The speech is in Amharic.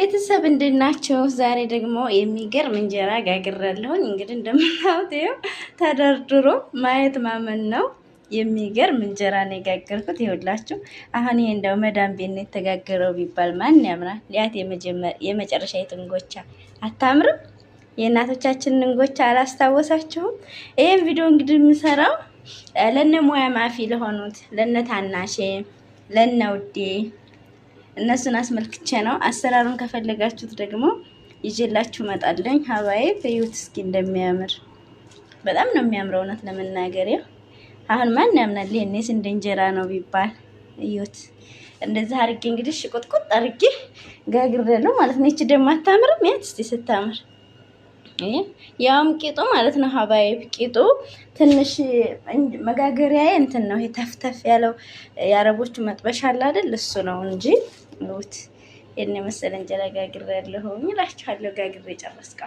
ቤተሰብ እንድናቸው ዛሬ ደግሞ የሚገርም እንጀራ ጋግሬያለሁኝ። እንግዲህ እንደምታዩት ይኸው ተደርድሮ ማየት ማመን ነው። የሚገርም እንጀራ ነው የጋገርኩት። ይኸውላችሁ አሁን ይሄ እንደው መዳም ቤት ነው የተጋገረው ቢባል ማን ያምናል? ሊያት የመጨረሻ የትንጎቻ አታምርም? የእናቶቻችንን እንጎቻ አላስታወሳችሁም? ይሄን ቪዲዮ እንግዲህ የምሰራው ለነ ሙያ ማፊ ለሆኑት ለነ ታናሼ ለነ ውዴ እነሱን አስመልክቼ ነው። አሰራሩን ከፈለጋችሁት ደግሞ ይዤላችሁ እመጣለሁ። ሀባዬ ፍዩት እስኪ እንደሚያምር በጣም ነው የሚያምረው። እውነት ለመናገር አሁን ማን ያምናል? ይሄኔስ እንደ እንጀራ ነው ቢባል እዩት። እንደዚህ አድርጌ እንግዲህ ሽቁጥቁጥ አድርጌ ጋግሬያለሁ ማለት ነው። እቺ ደግሞ አታምርም? ያት እስቲ ስታምር ያውም ቂጡ ማለት ነው ሀባዬ ቂጡ ትንሽ መጋገሪያዬ እንትን ነው ይሄ ተፍተፍ ያለው የአረቦቹ መጥበሻ አለ አይደል? እሱ ነው እንጂ ውት የኔ መሰለ እንጀራ ጋግሬያለሁ እላችኋለሁ። ጋግሬ ጨረስኩ።